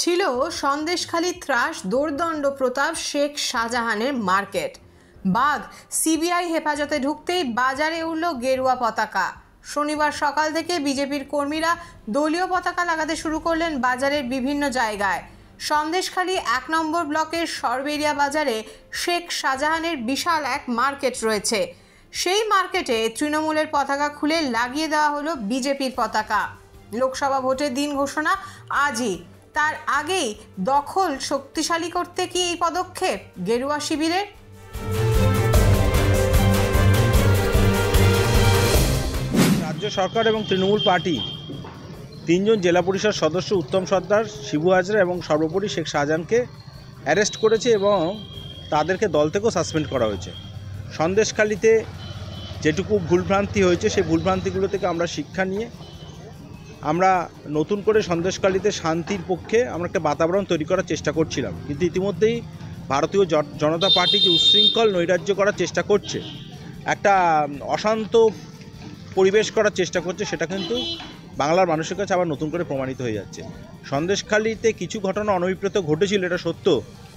ছিল সন্দেশখালী ত্রাস দোর্দণ্ড প্রতাপ শেখ শাহজাহানের মার্কেট। বাঘ সিবিআই হেফাজতে ঢুকতেই বাজারে উঠল গেরুয়া পতাকা। শনিবার সকাল থেকে বিজেপির কর্মীরা দলীয় পতাকা লাগাতে শুরু করলেন বাজারের বিভিন্ন জায়গায়। সন্দেশখালী ১ নম্বর ব্লকের সরবেরিয়া বাজারে শেখ শাহজাহানের বিশাল এক মার্কেট রয়েছে। সেই মার্কেটে তৃণমূলের পতাকা খুলে লাগিয়ে দেওয়া হলো বিজেপির পতাকা। লোকসভা ভোটের দিন ঘোষণা আজই, তার আগেই দখল শক্তিশালী করতে কি এই পদক্ষেপ গেরুয়া শিবিরের? রাজ্য সরকার এবং তৃণমূল পার্টি ৩ জন জেলা পরিষদ সদস্য উত্তম সর্দার, শিবু হাজরা এবং সর্বোপরি শেখ শাহজাহানকে অ্যারেস্ট করেছে এবং তাদেরকে দল থেকেও সাসপেন্ড করা হয়েছে। সন্দেশখালীতে যেটুকু ভুলভ্রান্তি হয়েছে সেই ভুলভ্রান্তিগুলো থেকে আমরা শিক্ষা নিয়ে আমরা নতুন করে সন্দেশখালীতে শান্তির পক্ষে আমরা একটা বাতাবরণ তৈরি করার চেষ্টা করছিলাম, কিন্তু ইতিমধ্যেই ভারতীয় জনতা পার্টি যে উচ্ছৃঙ্খল নৈরাজ্য করার চেষ্টা করছে, একটা অশান্ত পরিবেশ করার চেষ্টা করছে, সেটা কিন্তু বাংলার মানুষের কাছে আবার নতুন করে প্রমাণিত হয়ে যাচ্ছে। সন্দেশখালীতে কিছু ঘটনা অনভিপ্রেত ঘটেছিল, এটা সত্য,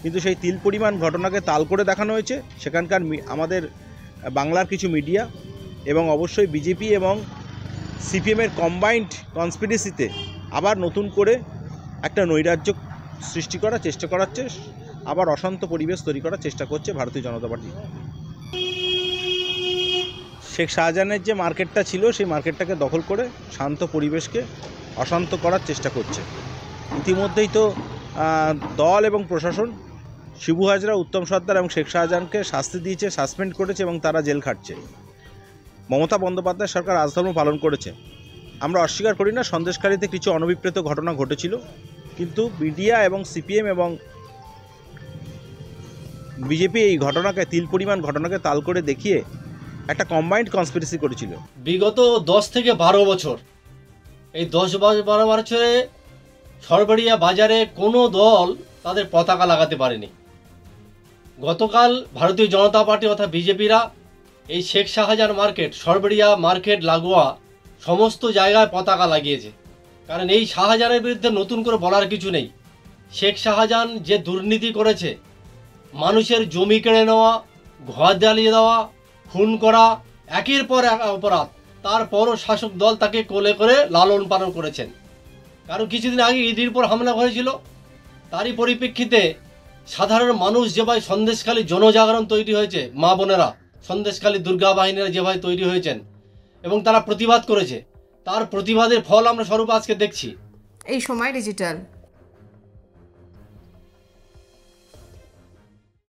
কিন্তু সেই তিল পরিমাণ ঘটনাকে তাল করে দেখানো হয়েছে সেখানকার আমাদের বাংলার কিছু মিডিয়া এবং অবশ্যই বিজেপি এবং সিপিএমের কম্বাইন্ড কনস্পিরেসিতে আবার নতুন করে একটা নৈরাজ্য সৃষ্টি করার চেষ্টা করাচ্ছে, আবার অশান্ত পরিবেশ তৈরি করার চেষ্টা করছে ভারতীয় জনতা পার্টি। শেখ শাহজাহানের যে মার্কেটটা ছিল সেই মার্কেটটাকে দখল করে শান্ত পরিবেশকে অশান্ত করার চেষ্টা করছে। ইতিমধ্যেই তো দল এবং প্রশাসন শিবু হাজরা, উত্তম সর্দার এবং শেখ শাহজাহানকে শাস্তি দিয়েছে, সাসপেন্ড করেছে এবং তারা জেল খাটছে। মমতা বন্দ্যোপাধ্যায় সরকার রাজধর্ম পালন করেছে। আমরা অস্বীকার করি না, সন্দেশখালীতে কিছু অনভিপ্রেত ঘটনা ঘটেছিল, কিন্তু মিডিয়া এবং সিপিএম এবং বিজেপি এই ঘটনাকে তিল পরিমাণ ঘটনাকে তাল করে দেখিয়ে একটা কম্বাইন্ড কনস্পিরেসি করেছিল। বিগত 10 থেকে 12 বছর, এই 10-12 বছরে সরবেরিয়া বাজারে কোনো দল তাদের পতাকা লাগাতে পারেনি। গতকাল ভারতীয় জনতা পার্টি অর্থাৎ বিজেপিরা এই শেখ শাহজাহান মার্কেট, সরবেরিয়া মার্কেট লাগোয়া সমস্ত জায়গায় পতাকা লাগিয়েছে। কারণ এই শাহজাহানের বিরুদ্ধে নতুন করে বলার কিছু নেই। শেখ শাহজাহান যে দুর্নীতি করেছে, মানুষের জমি কেড়ে নেওয়া, ঘর জ্বালিয়ে দেওয়া, খুন করা, একের পর এক অপরাধ, তারপরও শাসক দল তাকে কোলে করে লালন পালন করেছেন। কারণ কিছুদিন আগে ইডির উপর হামলা হয়েছিল, তারই পরিপ্রেক্ষিতে সাধারণ মানুষ যেভাবে সন্দেশখালী জনজাগরণ তৈরি হয়েছে, মা বোনেরা সন্দেশখালী দুর্গা বাহিনীরা যেভাবে তৈরি হয়েছেন এবং তারা প্রতিবাদ করেছে, তার প্রতিবাদের ফল আমরা স্বরূপ আজকে দেখছি। এই সময় ডিজিটাল।